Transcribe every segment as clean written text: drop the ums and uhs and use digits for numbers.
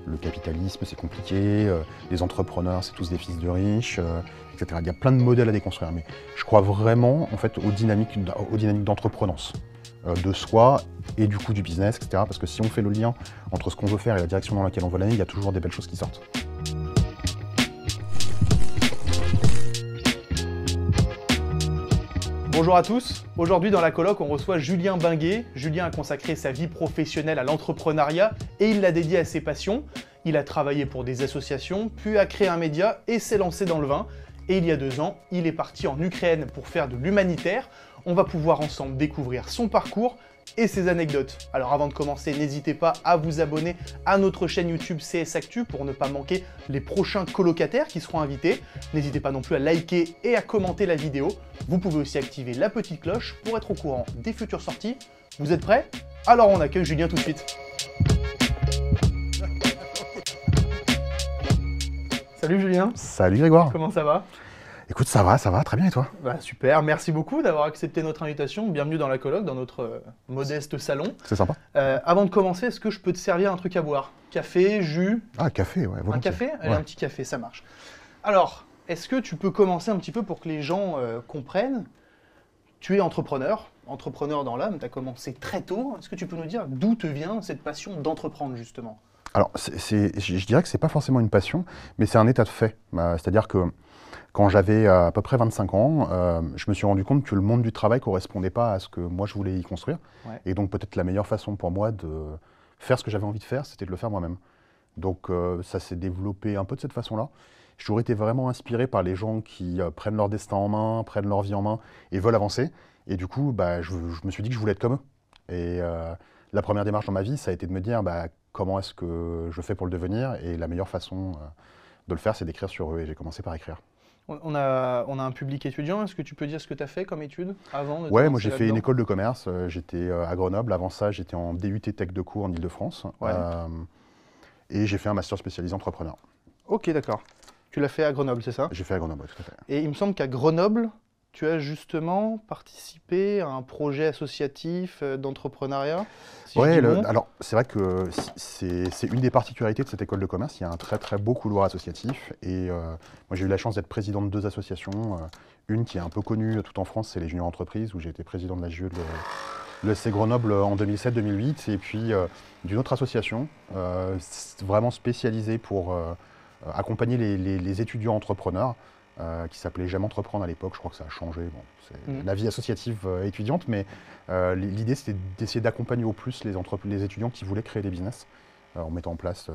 le capitalisme c'est compliqué, les entrepreneurs c'est tous des fils de riches, etc. Il y a plein de modèles à déconstruire, mais je crois vraiment en fait aux dynamiques d'entreprenance, de soi et du coup du business, etc. Parce que si on fait le lien entre ce qu'on veut faire et la direction dans laquelle on veut aller, il y a toujours des belles choses qui sortent. Bonjour à tous, aujourd'hui dans la coloc on reçoit Julien Binguet. Julien a consacré sa vie professionnelle à l'entrepreneuriat et il l'a dédié à ses passions. Il a travaillé pour des associations, puis a créé un média et s'est lancé dans le vin. Et il y a 2 ans, il est parti en Ukraine pour faire de l'humanitaire. On va pouvoir ensemble découvrir son parcours et ses anecdotes. Alors avant de commencer, n'hésitez pas à vous abonner à notre chaîne YouTube CS Actu pour ne pas manquer les prochains colocataires qui seront invités. N'hésitez pas non plus à liker et à commenter la vidéo. Vous pouvez aussi activer la petite cloche pour être au courant des futures sorties. Vous êtes prêts? Alors on accueille Julien tout de suite. Salut Julien. Salut Grégoire. Comment ça va? Écoute, ça va, très bien et toi? Bah, super, merci beaucoup d'avoir accepté notre invitation. Bienvenue dans la coloc, dans notre modeste salon. C'est sympa. Avant de commencer, est-ce que je peux te servir un truc à boire? Café, jus? Ah, café, ouais, volontiers. Un café? Allez, Ouais. un petit café, ça marche. Alors, est-ce que tu peux commencer un petit peu pour que les gens comprennent? Tu es entrepreneur dans l'âme, tu as commencé très tôt. Est-ce que tu peux nous dire d'où te vient cette passion d'entreprendre justement? Alors, je dirais que c'est pas forcément une passion, mais c'est un état de fait. C'est-à-dire que quand j'avais à peu près 25 ans, je me suis rendu compte que le monde du travail ne correspondait pas à ce que moi je voulais y construire. Ouais. Et donc peut-être la meilleure façon pour moi de faire ce que j'avais envie de faire, c'était de le faire moi-même. Donc ça s'est développé un peu de cette façon-là. J'ai toujours été vraiment inspiré par les gens qui prennent leur destin en main, prennent leur vie en main et veulent avancer. Et du coup, je me suis dit que je voulais être comme eux. Et la première démarche dans ma vie, ça a été de me dire comment est-ce que je fais pour le devenir. Et la meilleure façon de le faire, c'est d'écrire sur eux. Et j'ai commencé par écrire. On a un public étudiant. Est-ce que tu peux dire ce que tu as fait comme étude avant de te Ouais, moi lancer j'ai fait là-dedans? une école de commerce. J'étais à Grenoble. Avant ça, j'étais en DUT Tech de cours en Ile-de-France. Ouais. Et j'ai fait un master spécialisé entrepreneur. Ok, d'accord. Tu l'as fait à Grenoble, c'est ça? J'ai fait à Grenoble, ouais, tout à fait. Et il me semble qu'à Grenoble, tu as justement participé à un projet associatif d'entrepreneuriat. Si je Ouais, dis bon. alors c'est vrai que c'est une des particularités de cette école de commerce. Il y a un très très beau couloir associatif. Et moi j'ai eu la chance d'être président de 2 associations. Une qui est un peu connue tout en France, c'est les Juniors Entreprises, où j'ai été président de la JE de l'ESC Grenoble en 2007-2008. Et puis d'une autre association, vraiment spécialisée pour accompagner les étudiants entrepreneurs, qui s'appelait J'aime entreprendre à l'époque. Je crois que ça a changé. Bon, c'est la vie associative étudiante, mais l'idée c'était d'essayer d'accompagner au plus les étudiants qui voulaient créer des business, en mettant en place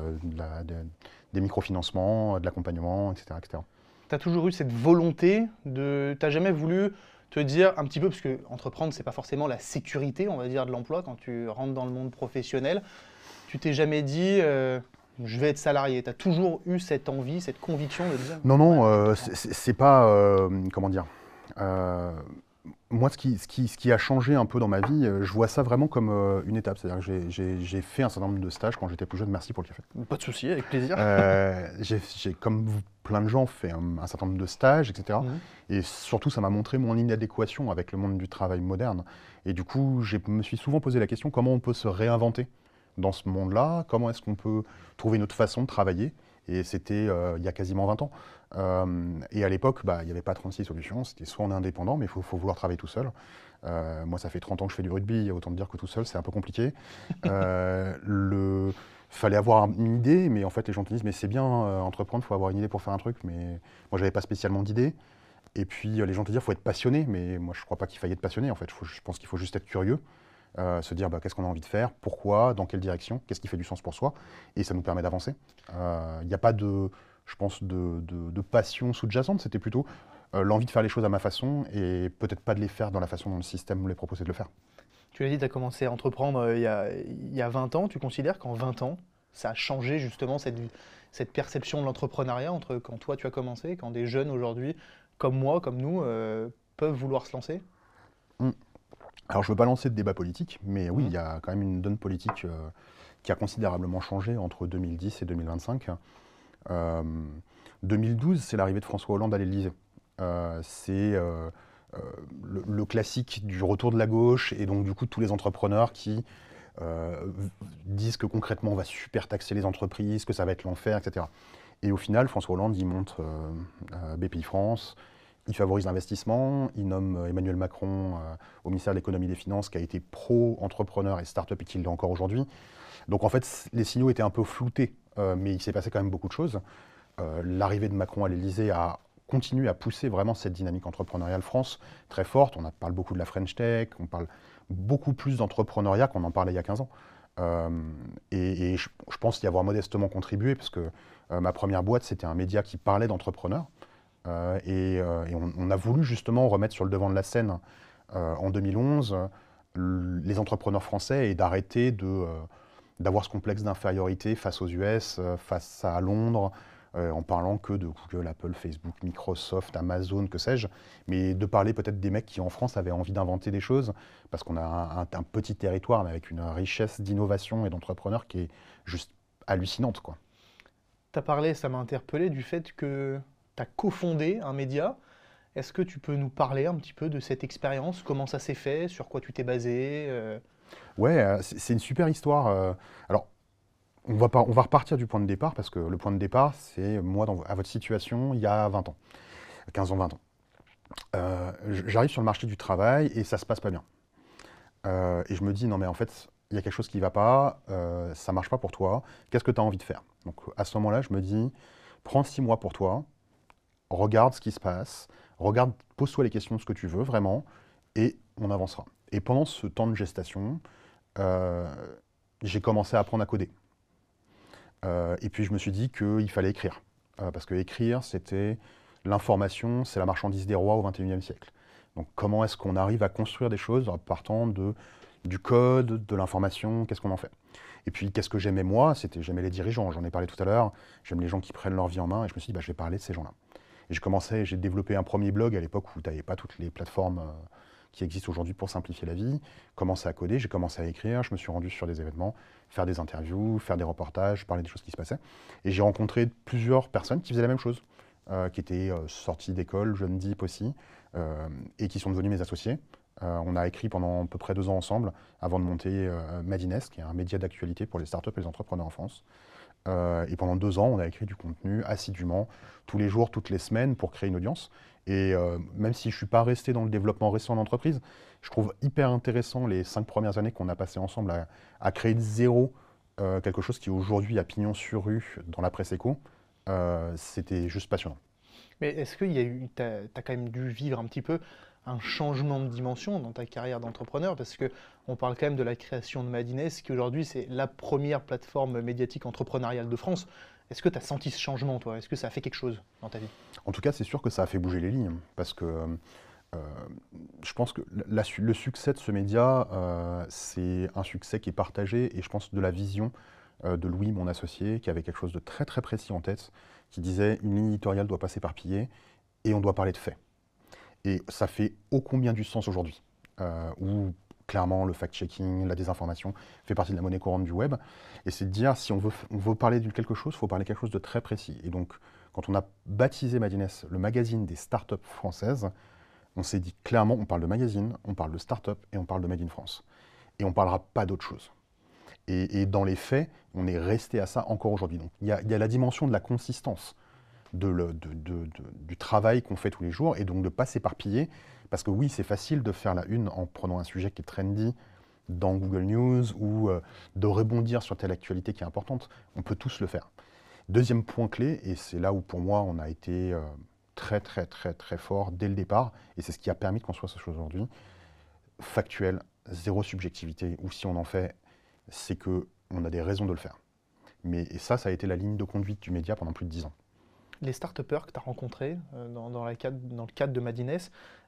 des microfinancements, de l'accompagnement, etc., etc. Tu as toujours eu cette volonté de... Tu n'as jamais voulu te dire un petit peu, parce que entreprendre, c'est pas forcément la sécurité, on va dire, de l'emploi quand tu rentres dans le monde professionnel. Tu t'es jamais dit, je vais être salarié. Tu as toujours eu cette envie, cette conviction de dire... Non, c'est pas... comment dire moi, ce qui a changé un peu dans ma vie, je vois ça vraiment comme une étape. C'est-à-dire que j'ai fait un certain nombre de stages quand j'étais plus jeune. Merci pour le café. Pas de souci, avec plaisir. J'ai, comme plein de gens, fait un certain nombre de stages, etc. Et surtout, ça m'a montré mon inadéquation avec le monde du travail moderne. Et du coup, je me suis souvent posé la question, comment on peut se réinventer dans ce monde-là? Comment est-ce qu'on peut trouver une autre façon de travailler? Et c'était il y a quasiment 20 ans. Et à l'époque, il n'y avait pas 36 solutions. C'était soit on est indépendant, mais il faut vouloir travailler tout seul. Moi, ça fait 30 ans que je fais du rugby. Autant te dire que tout seul, c'est un peu compliqué. Fallait avoir une idée, mais en fait, les gens te disent, mais c'est bien, entreprendre, il faut avoir une idée pour faire un truc. Mais moi, je n'avais pas spécialement d'idée. Et puis, les gens te disent, il faut être passionné. Mais moi, je ne crois pas qu'il faille être passionné. En fait, je pense qu'il faut juste être curieux. Se dire qu'est-ce qu'on a envie de faire, pourquoi, dans quelle direction, qu'est-ce qui fait du sens pour soi, et ça nous permet d'avancer. Il n'y a pas de, je pense, de passion sous-jacente, c'était plutôt l'envie de faire les choses à ma façon, et peut-être pas de les faire dans la façon dont le système me les proposait de le faire. Tu l'as dit, tu as commencé à entreprendre il y a 20 ans. Tu considères qu'en 20 ans, ça a changé justement cette perception de l'entrepreneuriat entre quand toi tu as commencé, quand des jeunes aujourd'hui, comme moi, comme nous, peuvent vouloir se lancer? Alors, je ne veux pas lancer de débat politique, mais oui, il y a quand même une donne politique qui a considérablement changé entre 2010 et 2025. 2012, c'est l'arrivée de François Hollande à l'Élysée. C'est le classique du retour de la gauche, et donc du coup tous les entrepreneurs qui disent que concrètement on va super taxer les entreprises, que ça va être l'enfer, etc. Et au final, François Hollande, il monte BPI France, il favorise l'investissement, il nomme Emmanuel Macron au ministère de l'économie et des finances, qui a été pro-entrepreneur et start-up et qui l'est encore aujourd'hui. Donc en fait, les signaux étaient un peu floutés, mais il s'est passé quand même beaucoup de choses. L'arrivée de Macron à l'Élysée a continué à pousser vraiment cette dynamique entrepreneuriale France très forte. Parle beaucoup de la French Tech, on parle beaucoup plus d'entrepreneuriat qu'on en parlait il y a 15 ans. Et je pense y avoir modestement contribué, parce que ma première boîte, c'était un média qui parlait d'entrepreneurs. Et on a voulu justement remettre sur le devant de la scène en 2011 les entrepreneurs français et d'arrêter d'avoir ce complexe d'infériorité face aux US, face à Londres, en parlant que de Google, Apple, Facebook, Microsoft, Amazon, que sais-je, mais de parler peut-être des mecs qui en France avaient envie d'inventer des choses, parce qu'on a un petit territoire, mais avec une richesse d'innovation et d'entrepreneurs qui est juste hallucinante, quoi. Tu as parlé, ça m'a interpellé, du fait que tu as cofondé un média. Est-ce que tu peux nous parler un petit peu de cette expérience? Comment ça s'est fait? Sur quoi tu t'es basé? Ouais, c'est une super histoire. Alors, on va repartir du point de départ, parce que le point de départ, c'est moi, à votre situation, il y a 20 ans, 15 ans, 20 ans. J'arrive sur le marché du travail et ça se passe pas bien. Et je me dis, non mais en fait, il y a quelque chose qui ne va pas, ça ne marche pas pour toi, qu'est-ce que tu as envie de faire? Donc à ce moment-là, je me dis, prends 6 mois pour toi, regarde ce qui se passe, pose-toi les questions de ce que tu veux vraiment, et on avancera. Et pendant ce temps de gestation, j'ai commencé à apprendre à coder. Et puis je me suis dit qu'il fallait écrire. Parce que écrire, c'était l'information, c'est la marchandise des rois au XXIe siècle. Donc comment est-ce qu'on arrive à construire des choses en partant du code, de l'information, qu'est-ce qu'on en fait? Et puis qu'est-ce que j'aimais moi? J'aimais les dirigeants, j'en ai parlé tout à l'heure, j'aime les gens qui prennent leur vie en main, et je me suis dit, je vais parler de ces gens-là. Et j'ai développé un premier blog à l'époque où tu n'avais pas toutes les plateformes qui existent aujourd'hui pour simplifier la vie, commencé à coder, j'ai commencé à écrire, je me suis rendu sur des événements, faire des interviews, faire des reportages, parler des choses qui se passaient. Et j'ai rencontré plusieurs personnes qui faisaient la même chose, qui étaient sorties d'école, jeunes deep aussi, et qui sont devenus mes associés. On a écrit pendant à peu près 2 ans ensemble, avant de monter Madines, qui est un média d'actualité pour les startups et les entrepreneurs en France. Et pendant 2 ans, on a écrit du contenu assidûment, tous les jours, toutes les semaines, pour créer une audience. Et même si je ne suis pas resté dans le développement récent d'entreprise, je trouve hyper intéressant les 5 premières années qu'on a passées ensemble à créer de zéro quelque chose qui aujourd'hui a pignon sur rue dans la presse éco. C'était juste passionnant. Mais est-ce qu'il y a eu, t'as quand même dû vivre un petit peu un changement de dimension dans ta carrière d'entrepreneur? Parce que on parle quand même de la création de Madines, qui aujourd'hui c'est la première plateforme médiatique entrepreneuriale de France. Est-ce que tu as senti ce changement, toi? Est-ce que ça a fait quelque chose dans ta vie? En tout cas, c'est sûr que ça a fait bouger les lignes, parce que je pense que le succès de ce média, c'est un succès qui est partagé, et je pense de la vision de Louis, mon associé, qui avait quelque chose de très très précis en tête, qui disait une ligne éditoriale doit pas s'éparpiller et on doit parler de faits. Et ça fait ô combien du sens aujourd'hui, où clairement le fact-checking, la désinformation fait partie de la monnaie courante du web. Et c'est de dire, si on veut parler de quelque chose, il faut parler quelque chose de très précis. Et donc, quand on a baptisé Madines le magazine des startups françaises, on s'est dit clairement, on parle de magazine, on parle de start-up et on parle de Made in France. Et on ne parlera pas d'autre chose. Et dans les faits, on est resté à ça encore aujourd'hui. Donc il y a la dimension de la consistance du travail qu'on fait tous les jours, et donc de ne pas s'éparpiller. Parce que oui, c'est facile de faire la une en prenant un sujet qui est trendy dans Google News, ou de rebondir sur telle actualité qui est importante. On peut tous le faire. Deuxième point clé, et c'est là où pour moi on a été très très très très fort dès le départ, et c'est ce qui a permis de construire cette chose aujourd'hui, factuel, zéro subjectivité, ou si on en fait, c'est qu'on a des raisons de le faire. Et ça a été la ligne de conduite du média pendant plus de 10 ans. Les start-upers que tu as rencontrés dans le cadre de Madines,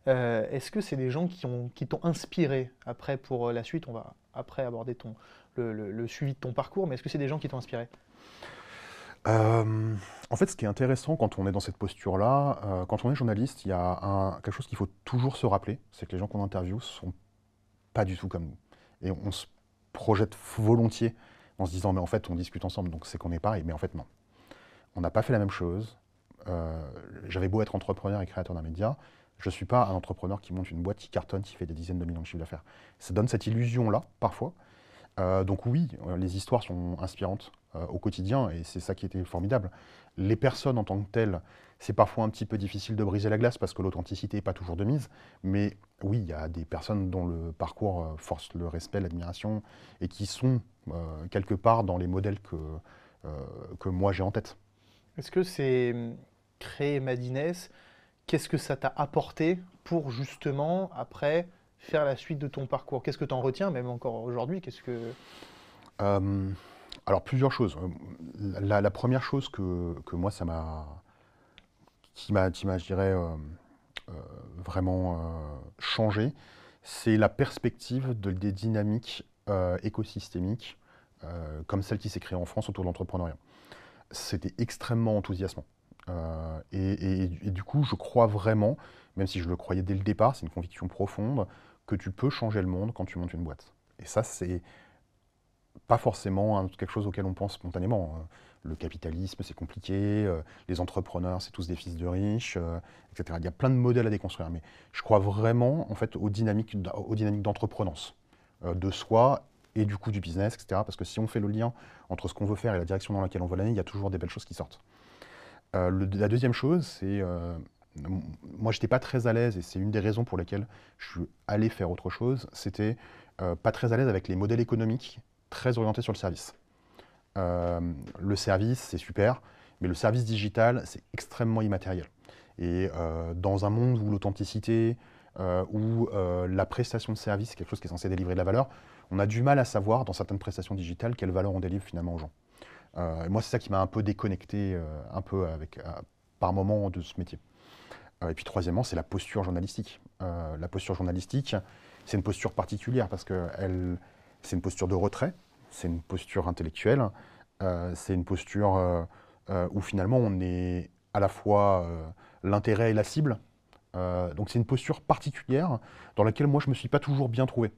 est-ce que c'est des gens qui t'ont inspiré après pour la suite? On va après aborder le suivi de ton parcours, mais est-ce que c'est des gens qui t'ont inspiré? En fait, ce qui est intéressant quand on est dans cette posture-là, quand on est journaliste, il y a quelque chose qu'il faut toujours se rappeler, c'est que les gens qu'on interviewe ne sont pas du tout comme nous. Et on se projette volontiers en se disant, mais en fait, on discute ensemble, donc c'est qu'on est pareil. Mais en fait, non. On n'a pas fait la même chose. J'avais beau être entrepreneur et créateur d'un média, je ne suis pas un entrepreneur qui monte une boîte qui cartonne, qui fait des dizaines de millions de chiffres d'affaires. Ça donne cette illusion-là, parfois. Donc oui, les histoires sont inspirantes au quotidien et c'est ça qui était formidable. Les personnes en tant que telles, c'est parfois un petit peu difficile de briser la glace parce que l'authenticité n'est pas toujours de mise. Mais oui, il y a des personnes dont le parcours force le respect, l'admiration et qui sont quelque part dans les modèles que moi j'ai en tête. Est-ce que c'est créer Madines, qu'est-ce que ça t'a apporté pour justement, après, faire la suite de ton parcours? Qu'est-ce que tu en retiens, même encore aujourd'hui? Euh, alors plusieurs choses. La première chose que moi qui m'a, je dirais, euh, vraiment changé, c'est la perspective des dynamiques écosystémiques comme celle qui s'est créée en France autour de l'entrepreneuriat. C'était extrêmement enthousiasmant. Et du coup, je crois vraiment, même si je le croyais dès le départ, c'est une conviction profonde, que tu peux changer le monde quand tu montes une boîte. Et ça, c'est pas forcément quelque chose auquel on pense spontanément. Le capitalisme, c'est compliqué, les entrepreneurs, c'est tous des fils de riches, etc. Il y a plein de modèles à déconstruire, mais je crois vraiment en fait aux dynamiques d'entreprenance, de soi et du coup du business, etc. Parce que si on fait le lien entre ce qu'on veut faire et la direction dans laquelle on veut aller, il y a toujours des belles choses qui sortent. La deuxième chose, c'est moi, j'étais pas très à l'aise, et c'est une des raisons pour lesquelles je suis allé faire autre chose. C'était pas très à l'aise avec les modèles économiques très orientés sur le service. Le service, c'est super, mais le service digital, c'est extrêmement immatériel. Et dans un monde où l'authenticité, où la prestation de service, c'est quelque chose qui est censé délivrer de la valeur, on a du mal à savoir, dans certaines prestations digitales, quelle valeur on délivre finalement aux gens. Et moi, c'est ça qui m'a un peu déconnecté, par moment de ce métier. Et puis troisièmement, c'est la posture journalistique. La posture journalistique, c'est une posture particulière parce que c'est une posture de retrait, c'est une posture intellectuelle, c'est une posture où finalement on est à la fois l'intérêt et la cible. Donc c'est une posture particulière dans laquelle moi je ne me suis pas toujours bien trouvé.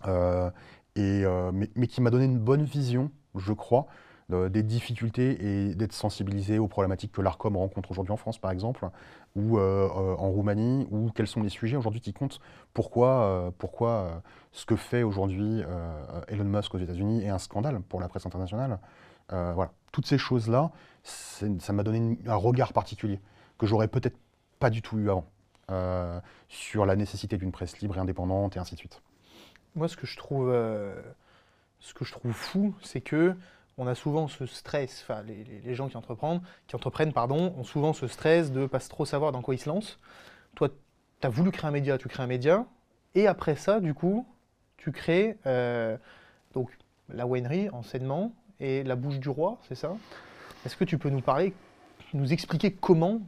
Mais qui m'a donné une bonne vision, je crois, des difficultés et d'être sensibilisé aux problématiques que l'ARCOM rencontre aujourd'hui en France, par exemple, ou en Roumanie, ou quels sont les sujets aujourd'hui qui comptent. Pourquoi ce que fait aujourd'hui Elon Musk aux États-Unis est un scandale pour la presse internationale. Voilà. Toutes ces choses-là, ça m'a donné un regard particulier que j'aurais peut-être pas du tout eu avant sur la nécessité d'une presse libre et indépendante et ainsi de suite. Moi, ce que je trouve fou, c'est que on a souvent ce stress, enfin les gens qui entreprennent, pardon, ont souvent ce stress de pas trop savoir dans quoi ils se lancent. Toi, tu as voulu créer un média, tu crées un média, et après ça, du coup, tu crées donc la winery, enseignement, et la Bouche du Roi, c'est ça? Est-ce que tu peux nous parler, nous expliquer comment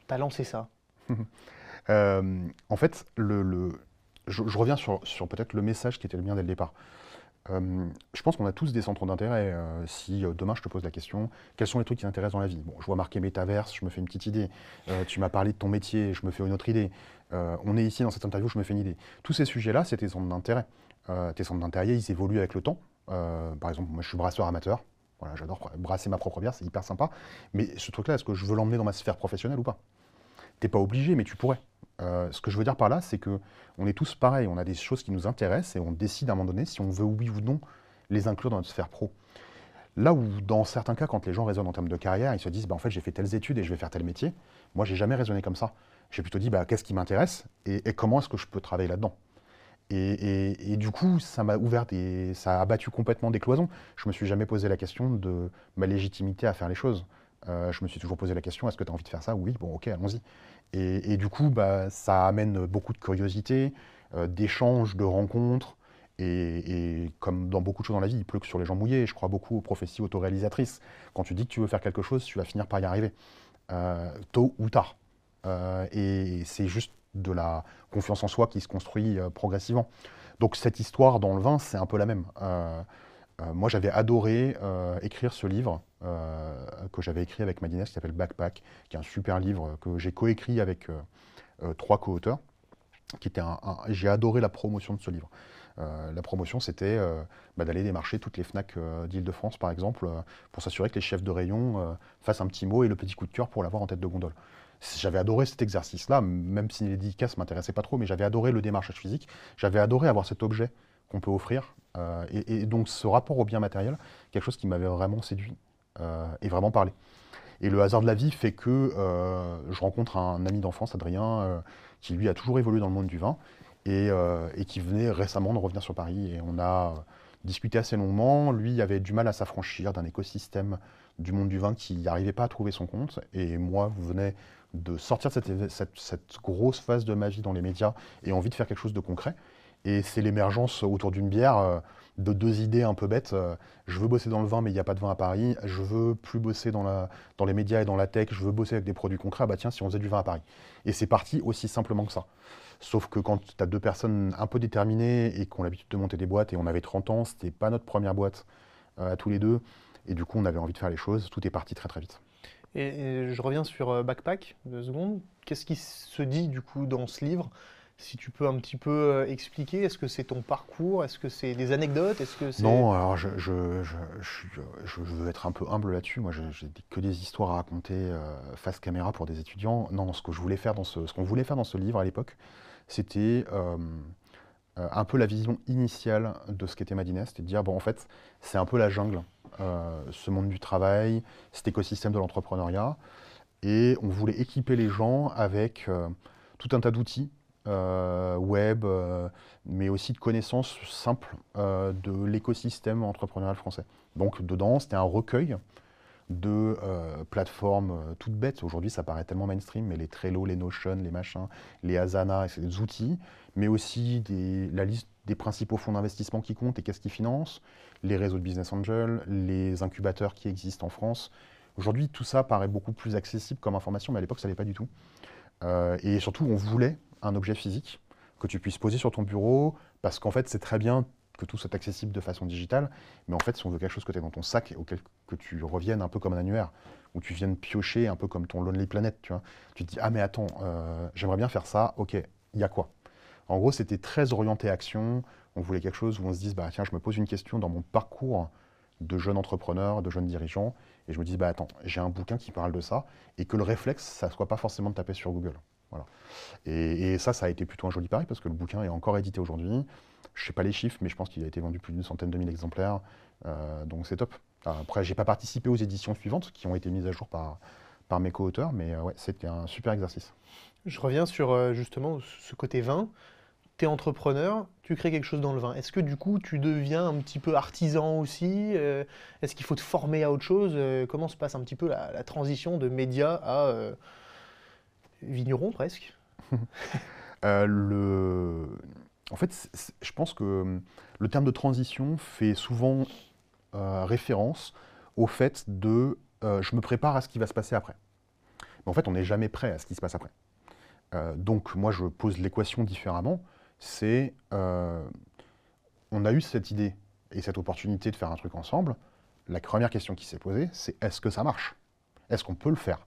tu as lancé ça? En fait, je reviens sur peut-être le message qui était le mien dès le départ. Je pense qu'on a tous des centres d'intérêt. Si demain je te pose la question, quels sont les trucs qui t'intéressent dans la vie? Bon, je vois marqué métaverse, je me fais une petite idée. Tu m'as parlé de ton métier, je me fais une autre idée. On est ici dans cette interview, je me fais une idée. Tous ces sujets-là, c'est tes centres d'intérêt. Tes centres d'intérêt, ils évoluent avec le temps. Par exemple, moi je suis brasseur amateur. Voilà, j'adore brasser ma propre bière, c'est hyper sympa. Mais ce truc-là, est-ce que je veux l'emmener dans ma sphère professionnelle ou pas? T'es pas obligé, mais tu pourrais. Ce que je veux dire par là, c'est que on est tous pareils, on a des choses qui nous intéressent et on décide à un moment donné si on veut oui ou non les inclure dans notre sphère pro. Là où, dans certains cas, quand les gens raisonnent en termes de carrière, ils se disent, bah, en fait, j'ai fait telles études et je vais faire tel métier. Moi, j'ai jamais raisonné comme ça. J'ai plutôt dit, bah, qu'est-ce qui m'intéresse et comment est-ce que je peux travailler là-dedans. Et du coup, ça m'a ouvert ça a abattu complètement des cloisons. Je me suis jamais posé la question de ma légitimité à faire les choses. Je me suis toujours posé la question, est-ce que tu as envie de faire ça? Oui, bon, ok, allons-y. Et du coup, bah, ça amène beaucoup de curiosité, d'échanges, de rencontres. Et comme dans beaucoup de choses dans la vie, il pleut que sur les gens mouillés. Je crois beaucoup aux prophéties autoréalisatrices. Quand tu dis que tu veux faire quelque chose, tu vas finir par y arriver, tôt ou tard. Et c'est juste de la confiance en soi qui se construit progressivement. Donc cette histoire dans le vin, c'est un peu la même. Moi, j'avais adoré écrire ce livre que j'avais écrit avec Madines, qui s'appelle Backpack, qui est un super livre que j'ai coécrit avec 3 co-auteurs. J'ai adoré la promotion de ce livre. La promotion, c'était d'aller démarcher toutes les FNAC d'Île-de-France, par exemple, pour s'assurer que les chefs de rayon fassent un petit mot et le petit coup de cœur pour l'avoir en tête de gondole. J'avais adoré cet exercice-là, même si les dédicaces ne m'intéressaient pas trop, mais j'avais adoré le démarchage physique. J'avais adoré avoir cet objet qu'on peut offrir. Et donc ce rapport au bien matériel, quelque chose qui m'avait vraiment séduit et vraiment parlé. Et le hasard de la vie fait que je rencontre un ami d'enfance, Adrien, qui lui a toujours évolué dans le monde du vin et qui venait récemment de revenir sur Paris. Et on a discuté assez longuement. Lui avait du mal à s'affranchir d'un écosystème du monde du vin qui n'arrivait pas à trouver son compte. Et moi, vous venez de sortir de cette grosse phase de ma vie dans les médias et envie de faire quelque chose de concret. Et c'est l'émergence autour d'une bière de deux idées un peu bêtes. Je veux bosser dans le vin, mais il n'y a pas de vin à Paris. Je veux plus bosser dans les médias et dans la tech. Je veux bosser avec des produits concrets. Ah bah tiens, si on faisait du vin à Paris. Et c'est parti aussi simplement que ça. Sauf que quand tu as deux personnes un peu déterminées et qui ont l'habitude de monter des boîtes, et on avait 30 ans, c'était pas notre première boîte à tous les deux. Et du coup, on avait envie de faire les choses. Tout est parti très très vite. Et je reviens sur Backpack, 2 secondes. Qu'est-ce qui se dit du coup dans ce livre? Si tu peux un petit peu expliquer, est-ce que c'est ton parcours? Est-ce que c'est des anecdotes? Est-ce que c'est... Non, alors je veux être un peu humble là-dessus. Moi, j'ai que des histoires à raconter face caméra pour des étudiants. Non, ce que je voulais faire ce qu'on voulait faire dans ce livre à l'époque, c'était un peu la vision initiale de ce qu'était Madines, c'était de dire, bon, en fait, c'est un peu la jungle, ce monde du travail, cet écosystème de l'entrepreneuriat, et on voulait équiper les gens avec tout un tas d'outils, web, mais aussi de connaissances simples de l'écosystème entrepreneurial français. Donc dedans, c'était un recueil de plateformes toutes bêtes. Aujourd'hui, ça paraît tellement mainstream, mais les Trello, les Notion, les machins, les Asana, c'est des outils, mais aussi la liste des principaux fonds d'investissement qui comptent et qu'est-ce qu'ils financent, les réseaux de business angels, les incubateurs qui existent en France. Aujourd'hui, tout ça paraît beaucoup plus accessible comme information, mais à l'époque, ça n'allait pas du tout. Et surtout, on voulait un objet physique que tu puisses poser sur ton bureau, parce qu'en fait, c'est très bien que tout soit accessible de façon digitale, mais en fait, si on veut quelque chose que tu as dans ton sac, auquel que tu reviennes un peu comme un annuaire, où tu viennes piocher un peu comme ton Lonely Planet, tu vois. Tu te dis, ah mais attends, j'aimerais bien faire ça, ok, il y a quoi? En gros, c'était très orienté action, on voulait quelque chose où on se dise, bah tiens, je me pose une question dans mon parcours de jeune entrepreneur, de jeune dirigeant, et je me dis, bah attends, j'ai un bouquin qui parle de ça, et que le réflexe, ça ne soit pas forcément de taper sur Google. Voilà. Et ça a été plutôt un joli pari, parce que le bouquin est encore édité aujourd'hui. Je ne sais pas les chiffres, mais je pense qu'il a été vendu plus d'une centaine de mille exemplaires, donc c'est top. Après, je n'ai pas participé aux éditions suivantes, qui ont été mises à jour par mes co-auteurs, mais ouais, c'était un super exercice. Je reviens sur justement ce côté vin. Tu es entrepreneur, tu crées quelque chose dans le vin. Est-ce que du coup tu deviens un petit peu artisan aussi? Est-ce qu'il faut te former à autre chose? Comment se passe un petit peu la transition de média à vigneron presque? En fait, je pense que le terme de transition fait souvent référence au fait de je me prépare à ce qui va se passer après. Mais en fait, on n'est jamais prêt à ce qui se passe après. Donc moi, je pose l'équation différemment. C'est on a eu cette idée et cette opportunité de faire un truc ensemble. La première question qui s'est posée, c'est est-ce que ça marche? Est-ce qu'on peut le faire?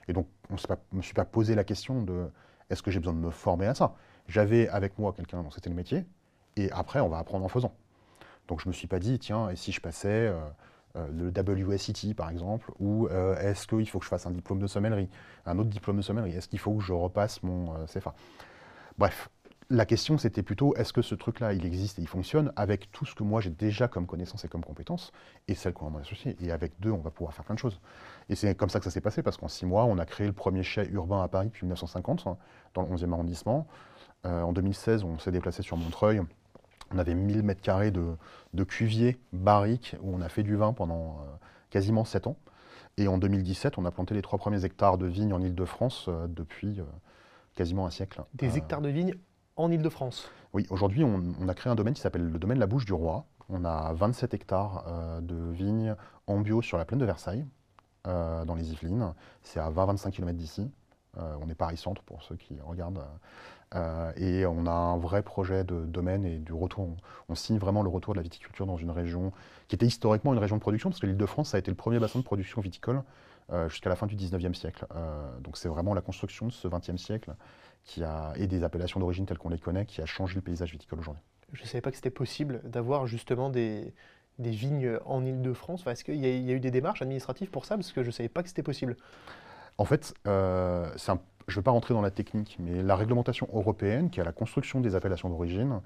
Et donc, je ne me suis pas posé la question de est-ce que j'ai besoin de me former à ça? J'avais avec moi quelqu'un dont c'était le métier, et après, on va apprendre en faisant. Donc, je ne me suis pas dit, tiens, et si je passais le WSET, par exemple, ou est-ce qu'il faut que je fasse un diplôme de sommellerie, un autre diplôme de sommellerie, est-ce qu'il faut que je repasse mon CFA? Bref, la question, c'était plutôt, est-ce que ce truc-là, il existe et il fonctionne avec tout ce que moi j'ai déjà comme connaissances et comme compétences, et celles qu'on va m'associer. Et avec deux, on va pouvoir faire plein de choses. Et c'est comme ça que ça s'est passé, parce qu'en 6 mois, on a créé le premier chai urbain à Paris depuis 1950, dans le 11e arrondissement. En 2016, on s'est déplacé sur Montreuil. On avait 1000 mètres carrés de cuvier, barriques, où on a fait du vin pendant quasiment 7 ans. Et en 2017, on a planté les 3 premiers hectares de vignes en Île-de-France depuis quasiment un siècle. Des hectares de vignes en Île-de-France? Oui, aujourd'hui, on a créé un domaine qui s'appelle le domaine La Bouche du Roi. On a 27 hectares de vignes en bio sur la plaine de Versailles, dans les Yvelines. C'est à 20-25 km d'ici. On est Paris-Centre pour ceux qui regardent. Et on a un vrai projet de domaine et du retour. On signe vraiment le retour de la viticulture dans une région qui était historiquement une région de production, parce que l'Île-de-France, ça a été le premier bassin de production viticole jusqu'à la fin du 19e siècle. Donc c'est vraiment la construction de ce 20e siècle et des appellations d'origine telles qu'on les connaît, qui a changé le paysage viticole aujourd'hui. Je ne savais pas que c'était possible d'avoir justement des vignes en Île-de-France. Enfin, est-ce qu'il y a eu des démarches administratives pour ça? Parce que je ne savais pas que c'était possible. En fait, je ne vais pas rentrer dans la technique, mais la réglementation européenne, qui a la construction des appellations d'origine,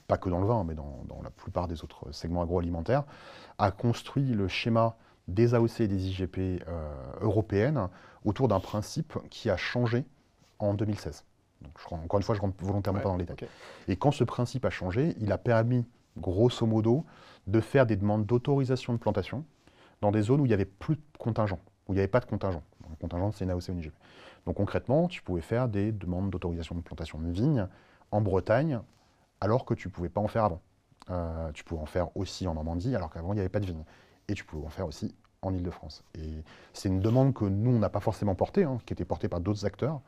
pas que dans le vin, mais dans la plupart des autres segments agroalimentaires, a construit le schéma des AOC et des IGP européennes autour d'un principe qui a changé en 2016. Donc, encore une fois, je ne rentre volontairement pas dans les détails. Et quand ce principe a changé, il a permis, grosso modo, de faire des demandes d'autorisation de plantation dans des zones où il n'y avait plus de contingent, où il n'y avait pas de contingent. Le contingent, c'est une AOC ou une IGP. Donc concrètement, tu pouvais faire des demandes d'autorisation de plantation de vignes en Bretagne, alors que tu ne pouvais pas en faire avant. Tu pouvais en faire aussi en Normandie, alors qu'avant, il n'y avait pas de vignes. Et tu pouvais en faire aussi en Île-de-France. Et c'est une demande que nous, on n'a pas forcément portée, qui était portée par d'autres acteurs.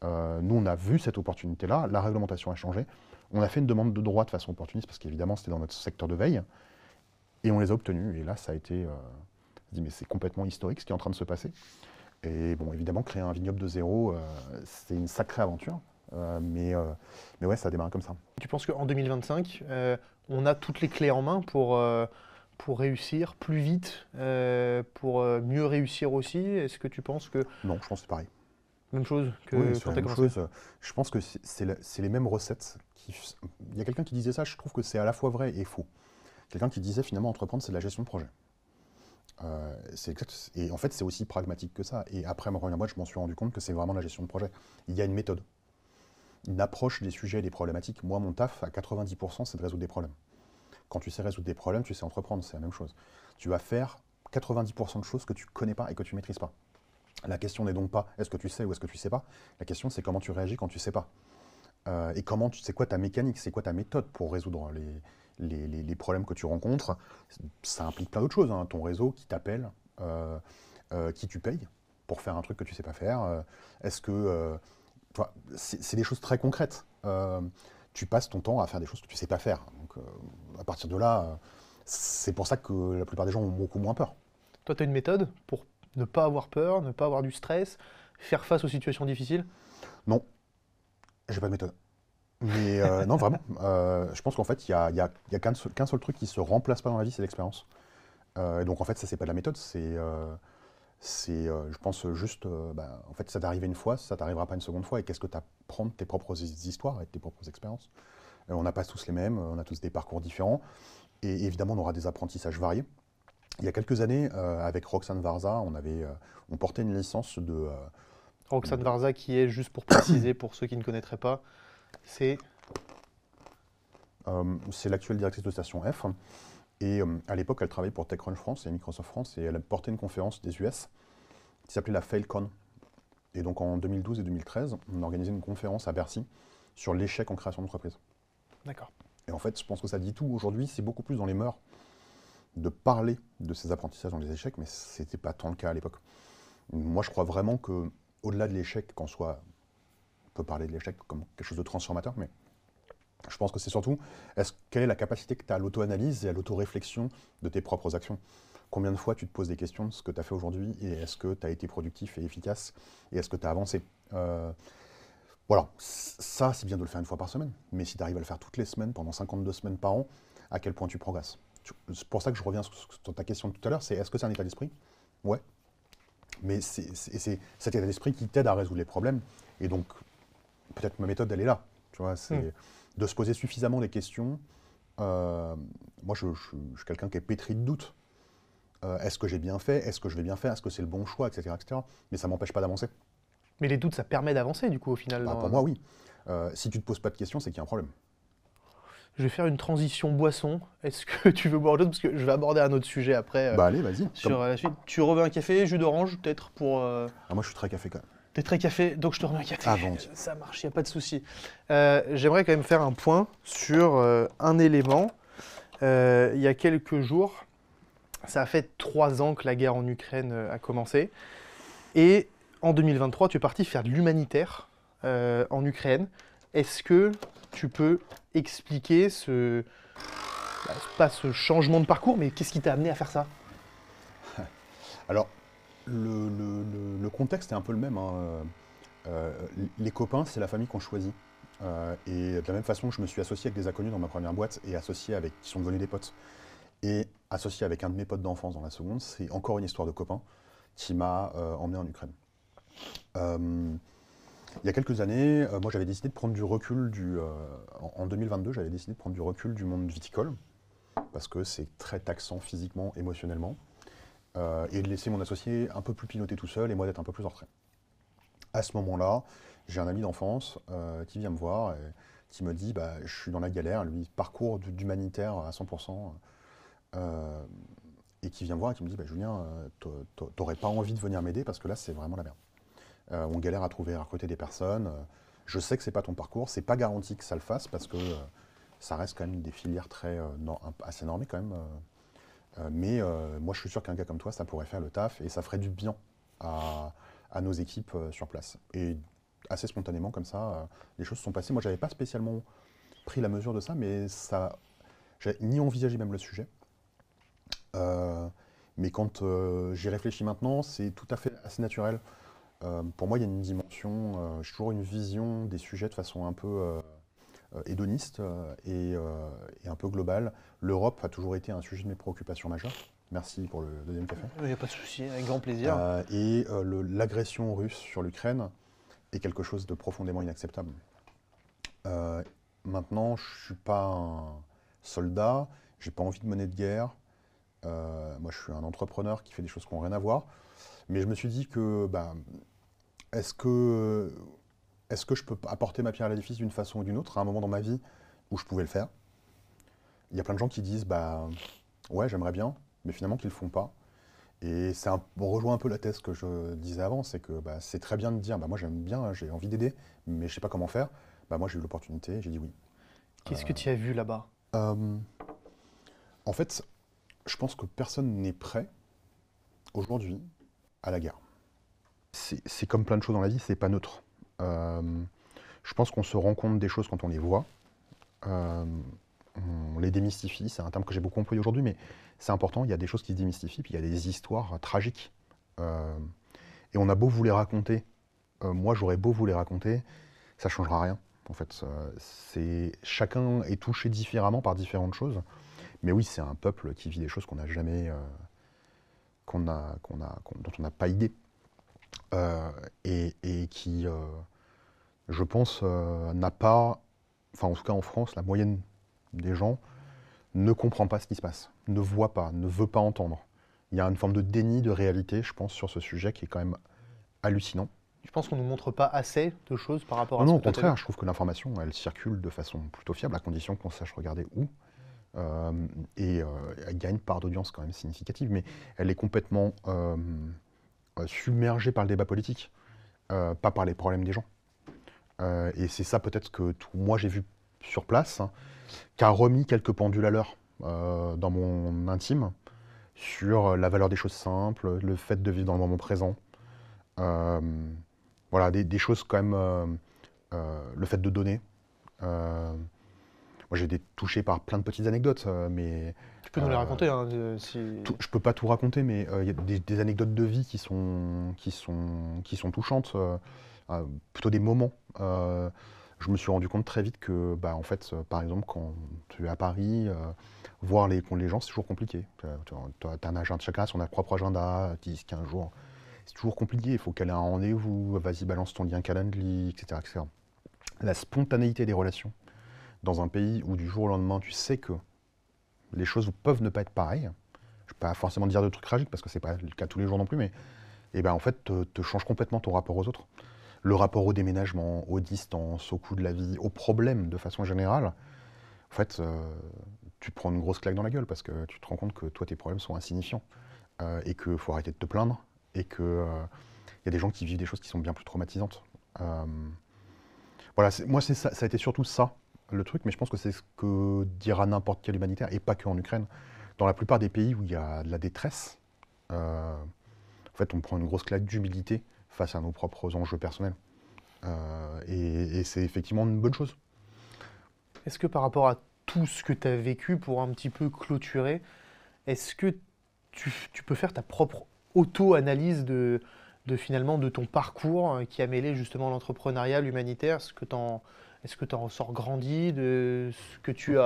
Nous, on a vu cette opportunité-là, la réglementation a changé. On a fait une demande de droit de façon opportuniste, parce qu'évidemment, c'était dans notre secteur de veille. Et on les a obtenus. Et là, ça a été... on se dit, mais c'est complètement historique ce qui est en train de se passer. Et bon, évidemment, créer un vignoble de zéro, c'est une sacrée aventure. Mais ouais, ça a démarré comme ça. Tu penses qu'en 2025, on a toutes les clés en main pour réussir plus vite, pour mieux réussir aussi? Est-ce que tu penses que... Non, je pense que c'est pareil. Même chose que Oui, quand c'est la tu as même commencé? chose. Je pense que c'est les mêmes recettes. Il y a quelqu'un qui disait ça, je trouve que c'est à la fois vrai et faux. Quelqu'un qui disait finalement entreprendre, c'est de la gestion de projet. Et en fait, c'est aussi pragmatique que ça. Et après ma première boîte, je m'en suis rendu compte que c'est vraiment de la gestion de projet. Il y a une méthode, une approche des sujets et des problématiques. Moi, mon taf, à 90%, c'est de résoudre des problèmes. Quand tu sais résoudre des problèmes, tu sais entreprendre, c'est la même chose. Tu vas faire 90% de choses que tu ne connais pas et que tu ne maîtrises pas. La question n'est donc pas est-ce que tu sais ou est-ce que tu ne sais pas. La question, c'est comment tu réagis quand tu ne sais pas. Et c'est quoi ta mécanique, c'est quoi ta méthode pour résoudre les problèmes que tu rencontres. Ça implique plein d'autres choses. Ton réseau qui t'appelle, qui tu payes pour faire un truc que tu ne sais pas faire. Est-ce que... c'est des choses très concrètes. Tu passes ton temps à faire des choses que tu ne sais pas faire. Donc, à partir de là, c'est pour ça que la plupart des gens ont beaucoup moins peur. Toi, tu as une méthode pour ne pas avoir peur, ne pas avoir du stress, faire face aux situations difficiles? Non, j'ai pas de méthode. Mais non, vraiment. Je pense qu'en fait, il y a qu'un seul truc qui se remplace pas dans la vie, c'est l'expérience. Et donc en fait, ça, c'est pas de la méthode, je pense juste, en fait, ça t'est arrivé une fois, ça t'arrivera pas une seconde fois. Et qu'est-ce que tu apprends de tes propres histoires et de tes propres expériences? On n'a pas tous les mêmes, on a tous des parcours différents. Et évidemment, on aura des apprentissages variés. Il y a quelques années, avec Roxane Varza, on portait une licence de... Roxane Varza, qui est, juste pour préciser, pour ceux qui ne connaîtraient pas, c'est l'actuelle directrice de Station F. Et à l'époque, elle travaillait pour TechCrunch France et Microsoft France, et elle a porté une conférence des US qui s'appelait la FailCon. Et donc en 2012 et 2013, on a organisé une conférence à Bercy sur l'échec en création d'entreprise. D'accord. Et en fait, je pense que ça dit tout. Aujourd'hui, c'est beaucoup plus dans les mœurs de parler de ces apprentissages dans les échecs, mais ce n'était pas tant le cas à l'époque. Moi, je crois vraiment qu'au-delà de l'échec, qu'en soit, on peut parler de l'échec comme quelque chose de transformateur, mais je pense que c'est surtout, quelle est la capacité que tu as à l'auto-analyse et à l'auto-réflexion de tes propres actions? Combien de fois tu te poses des questions de ce que tu as fait aujourd'hui, et est-ce que tu as été productif et efficace, et est-ce que tu as avancé? Voilà, ça, c'est bien de le faire une fois par semaine, mais si tu arrives à le faire toutes les semaines, pendant 52 semaines par an, à quel point tu progresses? C'est pour ça que je reviens sur ta question de tout à l'heure, c'est est-ce que c'est un état d'esprit? Ouais. Mais c'est cet état d'esprit qui t'aide à résoudre les problèmes. Et donc, peut-être ma méthode, elle est là. Tu vois, c'est de se poser suffisamment des questions. Moi, je suis quelqu'un qui est pétri de doutes. Est-ce que j'ai bien fait? Est-ce que je vais bien faire? Est-ce que c'est le bon choix? Etc. etc. Mais ça ne m'empêche pas d'avancer. Mais les doutes, ça permet d'avancer, du coup, au final. Pour moi, oui. Si tu ne te poses pas de questions, c'est qu'il y a un problème. Je vais faire une transition boisson. Est-ce que tu veux boire autre chose? Parce que je vais aborder un autre sujet après. Allez, vas-y. Sur la suite. Tu reveux un café, jus d'orange, peut-être pour... Moi, je suis très café quand même. T'es très café, donc je te remets un café. Ah bon. Ça marche, il n'y a pas de souci. J'aimerais quand même faire un point sur un élément. Il y a quelques jours, ça a fait 3 ans que la guerre en Ukraine a commencé. Et en 2023, tu es parti faire de l'humanitaire en Ukraine. Est-ce que tu peux expliquer pas ce changement de parcours, mais qu'est-ce qui t'a amené à faire ça? Alors, le contexte est un peu le même. Les copains, c'est la famille qu'on choisit. Et de la même façon que je me suis associé avec des inconnus dans ma première boîte et qui sont devenus des potes, et associé avec un de mes potes d'enfance dans la seconde, c'est encore une histoire de copain qui m'a emmené en Ukraine. Il y a quelques années, moi j'avais décidé de prendre du recul en 2022, j'avais décidé de prendre du recul du monde viticole, parce que c'est très taxant physiquement, émotionnellement, et de laisser mon associé un peu plus piloter tout seul et moi d'être un peu plus en retrait. À ce moment-là, j'ai un ami d'enfance qui vient me voir et qui me dit bah, je suis dans la galère, lui, parcours d'humanitaire à 100%, et qui vient me voir et qui me dit bah, Julien, t'aurais pas envie de venir m'aider parce que là, c'est vraiment la merde. On galère à trouver, à recruter des personnes. Je sais que c'est pas ton parcours, c'est pas garanti que ça le fasse parce que ça reste quand même des filières assez normées quand même. Mais moi, je suis sûr qu'un gars comme toi, ça pourrait faire le taf et ça ferait du bien à nos équipes sur place. Et assez spontanément, comme ça, les choses se sont passées. Moi, j'avais pas spécialement pris la mesure de ça, mais j'avais ni envisagé même le sujet. Mais quand j'y réfléchis maintenant, c'est tout à fait assez naturel. Pour moi, il y a une dimension, j'ai toujours une vision des sujets de façon un peu hédoniste et un peu globale. L'Europe a toujours été un sujet de mes préoccupations majeures. Merci pour le deuxième café. Il n'y a pas de souci, avec grand plaisir. L'agression russe sur l'Ukraine est quelque chose de profondément inacceptable. Maintenant, je ne suis pas un soldat, je n'ai pas envie de mener de guerre. Moi, je suis un entrepreneur qui fait des choses qui n'ont rien à voir. Mais je me suis dit que, est-ce que je peux apporter ma pierre à l'édifice d'une façon ou d'une autre, à un moment dans ma vie où je pouvais le faire? Il y a plein de gens qui disent, ouais, j'aimerais bien, mais finalement qu'ils ne le font pas. Et on rejoint un peu la thèse que je disais avant, c'est que c'est très bien de dire, moi j'aime bien, j'ai envie d'aider, mais je ne sais pas comment faire. Moi j'ai eu l'opportunité, j'ai dit oui. Qu'est-ce que tu as vu là-bas? En fait, je pense que personne n'est prêt aujourd'hui à la guerre. C'est comme plein de choses dans la vie, c'est pas neutre. Je pense qu'on se rend compte des choses quand on les voit. On les démystifie, c'est un terme que j'ai beaucoup employé aujourd'hui, mais c'est important, il y a des choses qui se démystifient, puis il y a des histoires tragiques. Et on a beau vous les raconter, moi j'aurais beau vous les raconter, ça ne changera rien. En fait, chacun est touché différemment par différentes choses. Mais oui, c'est un peuple qui vit des choses qu'on n'a jamais, dont on n'a pas idée. Et qui, je pense, n'a pas, enfin en tout cas en France, la moyenne des gens ne comprend pas ce qui se passe, ne voit pas, ne veut pas entendre. Il y a une forme de déni de réalité, je pense, sur ce sujet qui est quand même hallucinant. Je pense qu'on ne nous montre pas assez de choses par rapport à Non, ce au que tu as contraire, vu. je trouve que l'information, elle circule de façon plutôt fiable, à condition qu'on sache regarder où. Il y a une part d'audience quand même significative, mais elle est complètement submergée par le débat politique, pas par les problèmes des gens. Et c'est ça peut-être que moi j'ai vu sur place, qui a remis quelques pendules à l'heure dans mon intime sur la valeur des choses simples, le fait de vivre dans le moment présent. Voilà, des choses quand même, le fait de donner. Moi j'ai été touché par plein de petites anecdotes, mais... Tu peux nous les raconter, hein, Je peux pas tout raconter, mais il y a des anecdotes de vie qui sont touchantes, plutôt des moments. Je me suis rendu compte très vite que, en fait, par exemple, quand tu es à Paris, voir les gens, c'est toujours compliqué. Chacun a son propre agenda, 10, 15 jours. C'est toujours compliqué, il faut qu'elle ait un rendez-vous, vas-y, balance ton lien Calendly, etc., etc. La spontanéité des relations dans un pays où du jour au lendemain, tu sais que les choses peuvent ne pas être pareilles. Je ne vais pas forcément dire de trucs tragiques, parce que ce n'est pas le cas tous les jours non plus, mais en fait, te change complètement ton rapport aux autres. Le rapport au déménagement, aux distances, au coût de la vie, aux problèmes de façon générale. En fait, tu te prends une grosse claque dans la gueule, parce que tu te rends compte que toi, tes problèmes sont insignifiants. Et qu'il faut arrêter de te plaindre, et qu'il y a des gens qui vivent des choses qui sont bien plus traumatisantes. Voilà, moi, ça a été surtout ça, le truc, mais je pense que c'est ce que dira n'importe quel humanitaire, et pas qu'en Ukraine. Dans la plupart des pays où il y a de la détresse, en fait, on prend une grosse claque d'humilité face à nos propres enjeux personnels. Et c'est effectivement une bonne chose. Est-ce que par rapport à tout ce que tu as vécu, pour un petit peu clôturer, est-ce que tu peux faire ta propre auto-analyse finalement de ton parcours qui a mêlé justement l'entrepreneuriat, l'humanitaire? Est-ce que tu en ressors grandi de ce que tu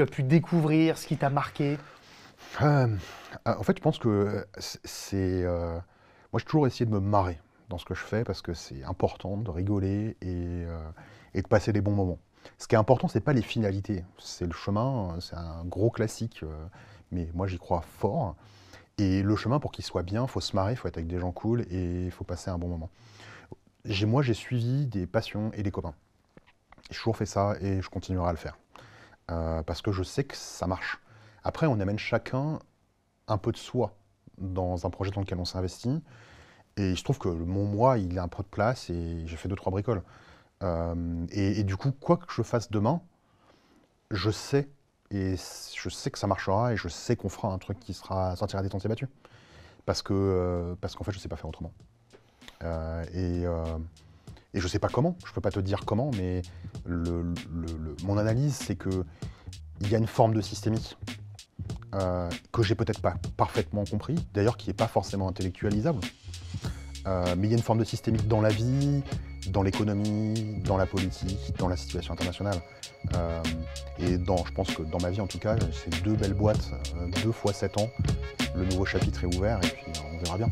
as pu découvrir, ce qui t'a marqué? En fait, je pense que moi, j'ai toujours essayé de me marrer dans ce que je fais parce que c'est important de rigoler et de passer des bons moments. Ce qui est important, c'est pas les finalités, c'est le chemin, c'est un gros classique, mais moi j'y crois fort. Et le chemin, pour qu'il soit bien, il faut se marrer, il faut être avec des gens cool et il faut passer un bon moment. Moi, j'ai suivi des passions et des copains. J'ai toujours fait ça et je continuerai à le faire. Parce que je sais que ça marche. Après, on amène chacun un peu de soi dans un projet dans lequel on s'investit. Et il se trouve que mon moi, il a un peu de place et j'ai fait 2-3 bricoles. Et du coup, quoi que je fasse demain, je sais, et je sais que ça marchera et je sais qu'on fera un truc qui sortira des sentiers battus. Parce qu'en fait, je ne sais pas faire autrement. Et je ne sais pas comment, je ne peux pas te dire comment, mais mon analyse, c'est qu'il y a une forme de systémique que j'ai peut-être pas parfaitement compris, d'ailleurs qui n'est pas forcément intellectualisable. Mais il y a une forme de systémique dans la vie, dans l'économie, dans la politique, dans la situation internationale. Et je pense que dans ma vie, en tout cas, c'est 2 belles boîtes, 2 fois 7 ans. Le nouveau chapitre est ouvert et puis on verra bien.